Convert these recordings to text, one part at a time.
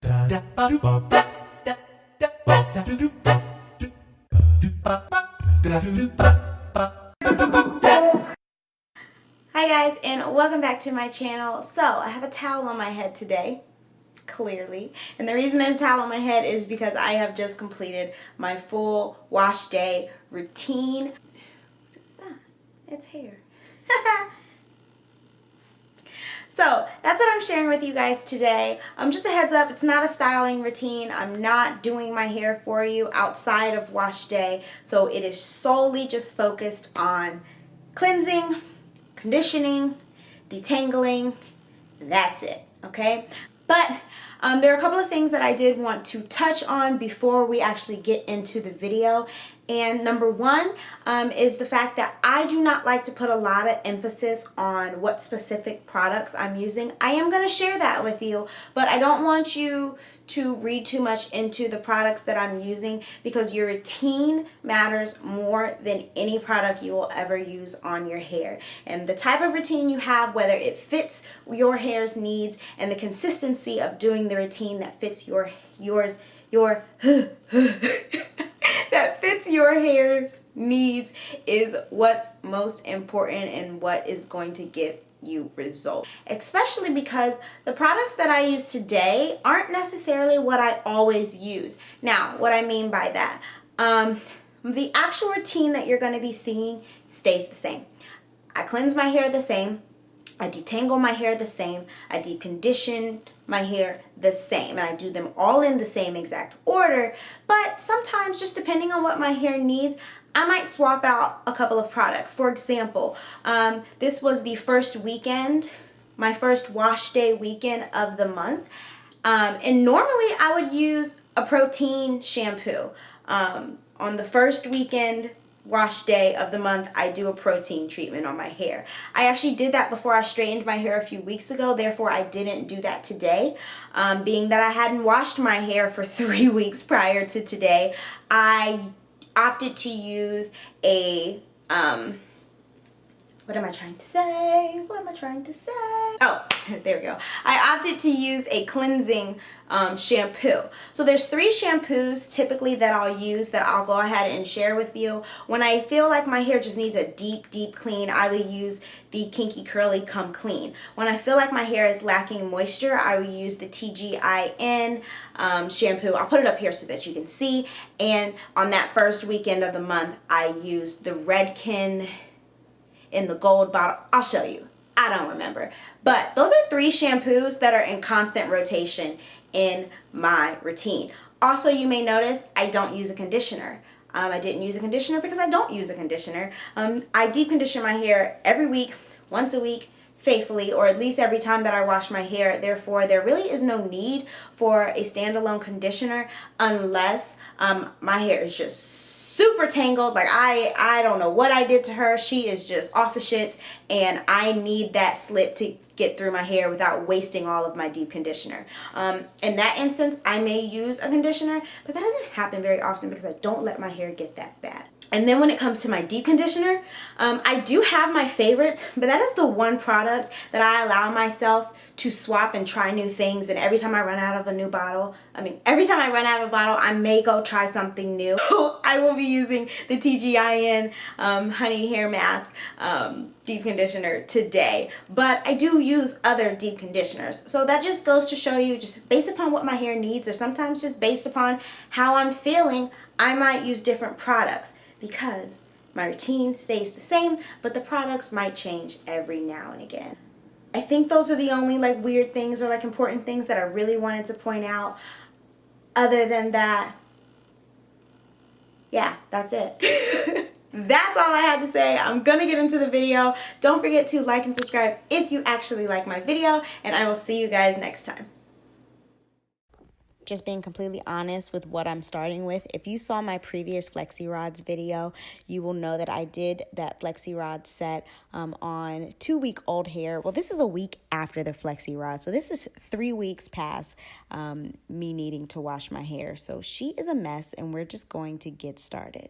Hi guys, and welcome back to my channel. So I have a towel on my head today, clearly, and the reason there's a towel on my head is because I have just completed my full wash day routine. What is that? It's hair. So that's what I'm sharing with you guys today. Just a heads up, it's not a styling routine. I'm not doing my hair for you outside of wash day. So it is solely just focused on cleansing, conditioning, detangling. That's it, okay? But there are a couple of things that I did want to touch on before we actually get into the video. And number one is the fact that I do not like to put a lot of emphasis on what specific products I'm using. I am going to share that with you, but I don't want you to read too much into the products that I'm using, because your routine matters more than any product you will ever use on your hair. And the type of routine you have, whether it fits your hair's needs, and the consistency of doing the routine that fits your that fits your hair's needs is what's most important and what is going to give you results. Especially because the products that I use today aren't necessarily what I always use. Now, what I mean by that, the actual routine that you're going to be seeing stays the same. I cleanse my hair the same. I detangle my hair the same. I deep condition my hair the same. And I do them all in the same exact order. But sometimes, just depending on what my hair needs, I might swap out a couple of products. For example, this was the first weekend, my first wash day weekend of the month. And normally I would use a protein shampoo. On the first weekend wash day of the month, I do a protein treatment on my hair. I actually did that before I straightened my hair a few weeks ago, therefore I didn't do that today. Being that I hadn't washed my hair for 3 weeks prior to today, I opted to use a what am I trying to say? Oh, there we go. I opted to use a cleansing shampoo. So there's 3 shampoos typically that I'll use that I'll go ahead and share with you. When I feel like my hair just needs a deep clean, I will use the Kinky Curly Come Clean. When I feel like my hair is lacking moisture, I will use the TGIN shampoo. I'll put it up here so that you can see. And on that first weekend of the month, I used the Redken in the gold bottle. I'll show you. I don't remember. But those are 3 shampoos that are in constant rotation in my routine. Also, you may notice I don't use a conditioner. I didn't use a conditioner because I don't use a conditioner. I deep condition my hair every week, once a week, faithfully, or at least every time that I wash my hair. Therefore, there really is no need for a standalone conditioner unless my hair is just super tangled. Like I don't know what I did to her. She is just off the shits, and I need that slip to get through my hair without wasting all of my deep conditioner. In that instance, I may use a conditioner, but that doesn't happen very often because I don't let my hair get that bad. And then when it comes to my deep conditioner, I do have my favorites, but that is the one product that I allow myself to swap and try new things. And every time I run out of a bottle, I may go try something new. I will be using the TGIN Honey Hair Mask deep conditioner today, but I do use other deep conditioners. So that just goes to show you, just based upon what my hair needs, or sometimes just based upon how I'm feeling, I might use different products, because my routine stays the same, but the products might change every now and again. I think those are the only weird things or important things that I really wanted to point out. Other than that, yeah, that's it. That's all I had to say. I'm gonna get into the video. Don't forget to like and subscribe if you actually like my video, and I will see you guys next time. Just being completely honest with what I'm starting with. If you saw my previous Flexi Rods video, you will know that I did that Flexi Rod set on 2-week-old hair. Well, this is a week after the Flexi Rod. So this is 3 weeks past me needing to wash my hair. So she is a mess, and we're just going to get started.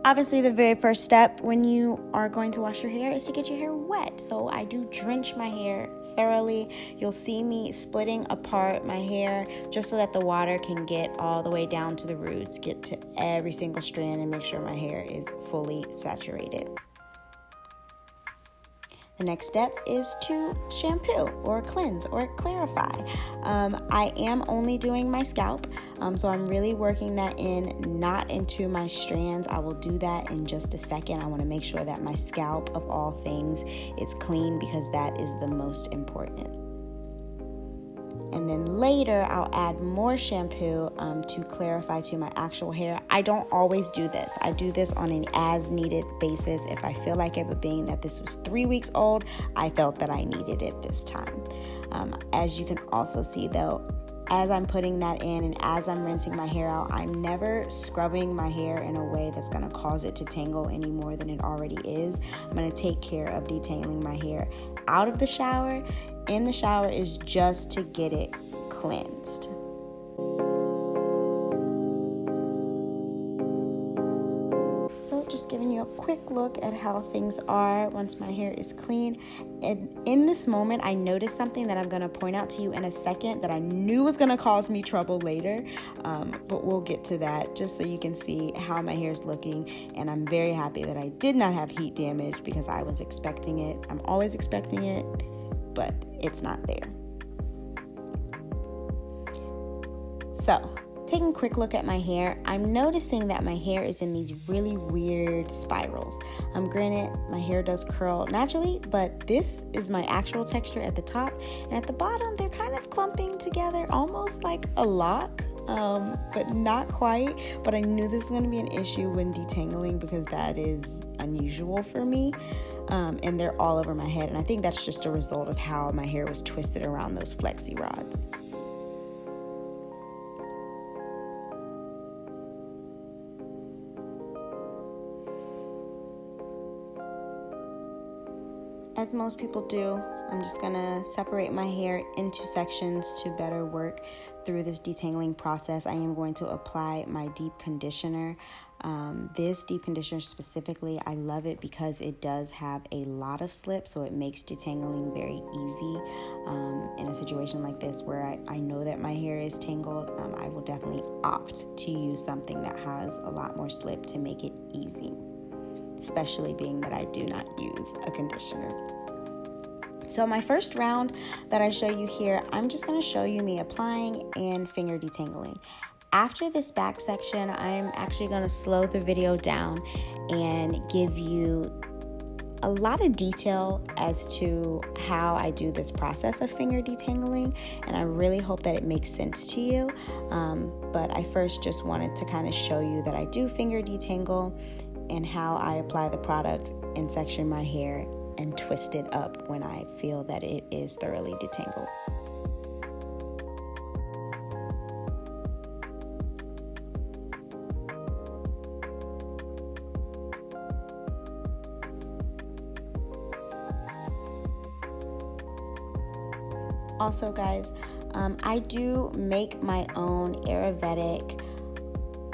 Obviously, the very first step when you are going to wash your hair is to get your hair wet. So I do drench my hair thoroughly. You'll see me splitting apart my hair just so that the water can get all the way down to the roots, get to every single strand, and make sure my hair is fully saturated. The next step is to shampoo or cleanse or clarify. I am only doing my scalp, so I'm really working that in, not into my strands. I will do that in just a second. I want to make sure that my scalp, of all things, is clean because that is the most important. And then later, I'll add more shampoo to clarify to my actual hair. I don't always do this. I do this on an as-needed basis. If I feel like it, but being that this was 3 weeks old, I felt that I needed it this time. As you can also see, though, as I'm putting that in and as I'm rinsing my hair out, I'm never scrubbing my hair in a way that's going to cause it to tangle any more than it already is. I'm going to take care of detangling my hair out of the shower. In the shower is just to get it cleansed. So just giving you a quick look at how things are once my hair is clean. And in this moment, I noticed something that I'm going to point out to you in a second that I knew was going to cause me trouble later. But we'll get to that just so you can see how my hair is looking. And I'm very happy that I did not have heat damage because I was expecting it. I'm always expecting it, but it's not there. So, taking a quick look at my hair, I'm noticing that my hair is in these really weird spirals. Granted, my hair does curl naturally, but this is my actual texture at the top, and at the bottom, they're kind of clumping together, almost like a lock, but not quite. But I knew this was going to be an issue when detangling because that is unusual for me. And they're all over my head, and I think that's just a result of how my hair was twisted around those flexi rods. As most people do, I'm just gonna separate my hair into sections to better work through this detangling process. I am going to apply my deep conditioner. This deep conditioner specifically, I love it because it does have a lot of slip, so it makes detangling very easy. In a situation like this where I know that my hair is tangled, I will definitely opt to use something that has a lot more slip to make it easy, especially being that I do not use a conditioner. So my first round that I show you here, I'm just going to show you me applying and finger detangling. After this back section, I'm actually going to slow the video down and give you a lot of detail as to how I do this process of finger detangling, and I really hope that it makes sense to you. But I first just wanted to kind of show you that I do finger detangle and how I apply the product and section my hair and twist it up when I feel that it is thoroughly detangled. Also, guys, I do make my own Ayurvedic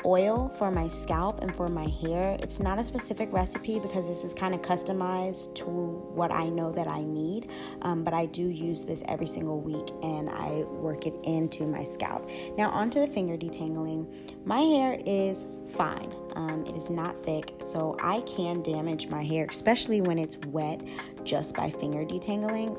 oil for my scalp and for my hair. It's not a specific recipe because this is kind of customized to what I know that I need, but I do use this every single week and I work it into my scalp. Now onto the finger detangling. My hair is fine. It is not thick, so I can damage my hair, especially when it's wet, just by finger detangling.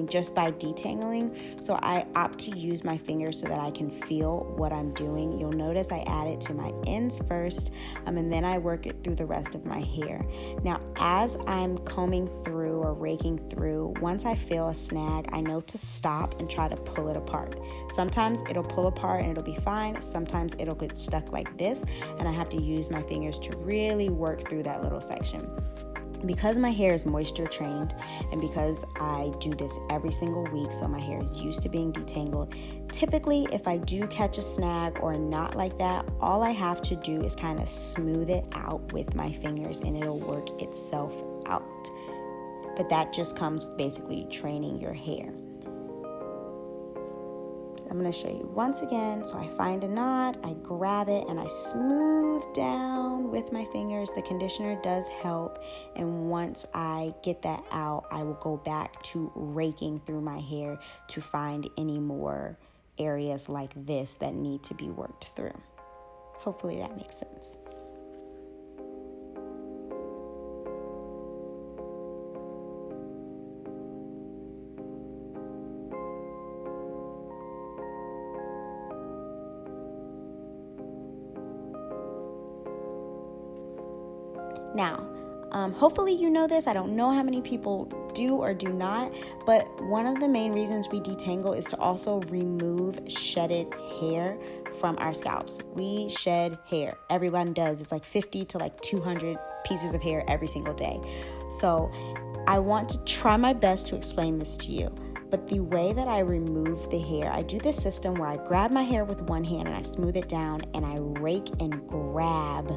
Just by detangling. So I opt to use my fingers so that I can feel what I'm doing. You'll notice I add it to my ends first, and then I work it through the rest of my hair. Now, as I'm combing through or raking through, once I feel a snag, I know to stop and try to pull it apart. Sometimes it'll pull apart and it'll be fine. Sometimes it'll get stuck like this, and I have to use my fingers to really work through that little section. Because my hair is moisture trained and because I do this every single week, so my hair is used to being detangled, typically if I do catch a snag or a knot like that, all I have to do is kind of smooth it out with my fingers and it'll work itself out. But that just comes basically training your hair. I'm going to show you once again. So I find a knot, I grab it, and I smooth down with my fingers. The conditioner does help. And once I get that out, I will go back to raking through my hair to find any more areas like this that need to be worked through. Hopefully that makes sense. Now, hopefully you know this. I don't know how many people do or do not, but one of the main reasons we detangle is to also remove shedded hair from our scalps. We shed hair. Everyone does. It's like 50 to like 200 pieces of hair every single day. So I want to try my best to explain this to you. But the way that I remove the hair, I do this system where I grab my hair with one hand and I smooth it down, and I rake and grab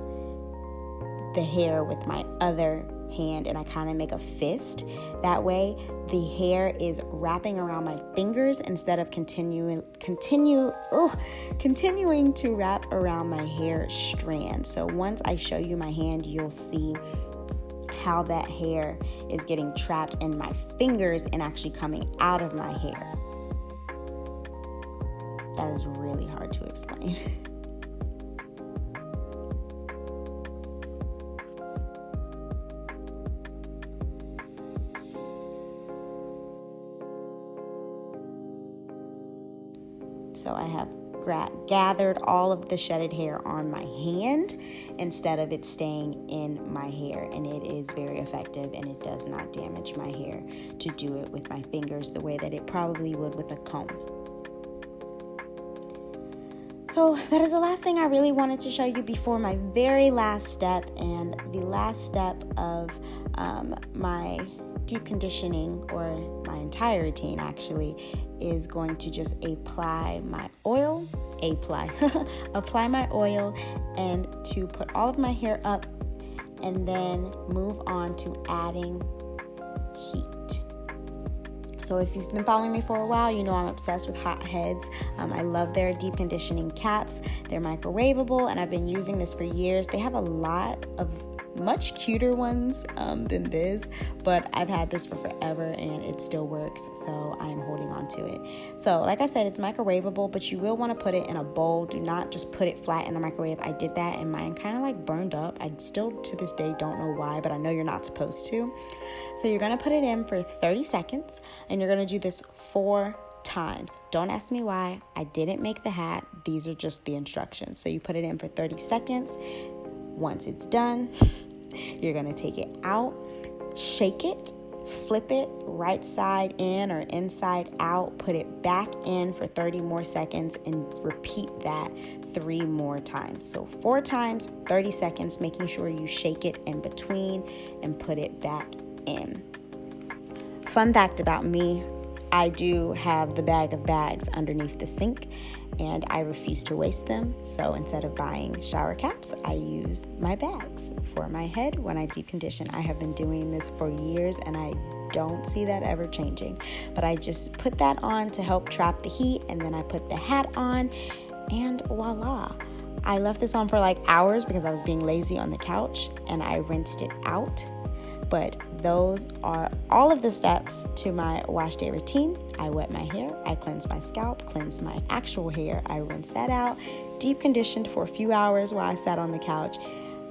the hair with my other hand, and I kind of make a fist. That way the hair is wrapping around my fingers instead of continuing to wrap around my hair strand. So once I show you my hand, you'll see how that hair is getting trapped in my fingers and actually coming out of my hair. That is really hard to explain. So I have gathered all of the shedded hair on my hand instead of it staying in my hair, and it is very effective, and it does not damage my hair to do it with my fingers the way that it probably would with a comb. So that is the last thing I really wanted to show you before my very last step, and the last step of my deep conditioning, or my entire routine actually, is going to just apply my oil, apply my oil, and to put all of my hair up, and then move on to adding heat. So if you've been following me for a while, you know I'm obsessed with hot heads. I love their deep conditioning caps. They're microwavable, and I've been using this for years. They have a lot of much cuter ones than this, but I've had this for forever and it still works, so I'm holding on to it. So like I said, it's microwavable, but you will want to put it in a bowl. Do not just put it flat in the microwave. I did that and mine kind of like burned up. I still to this day don't know why, but I know you're not supposed to. So you're going to put it in for 30 seconds, and you're going to do this 4 times. Don't ask me why. I didn't make the hat. These are just the instructions. So you put it in for 30 seconds. Once it's done, you're going to take it out, shake it, flip it right side in or inside out, put it back in for 30 more seconds, and repeat that 3 more times. So 4 times, 30 seconds, making sure you shake it in between and put it back in. Fun fact about me, I do have the bag of bags underneath the sink, and I refuse to waste them. So instead of buying shower caps, I use my bags for my head when I deep condition. I have been doing this for years, and I don't see that ever changing. But I just put that on to help trap the heat, and then I put the hat on, and voila. I left this on for like hours because I was being lazy on the couch, and I rinsed it out. But those are all of the steps to my wash day routine. I wet my hair, I cleanse my scalp, cleanse my actual hair, I rinse that out, deep conditioned for a few hours while I sat on the couch,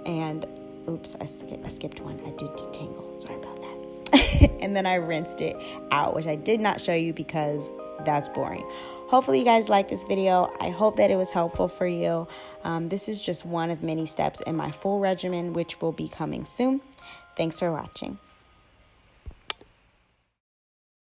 and oops, I skipped one. I did detangle, sorry about that. And then I rinsed it out, which I did not show you because that's boring. Hopefully you guys like this video. I hope that it was helpful for you. This is just one of many steps in my full regimen, which will be coming soon. Thanks for watching.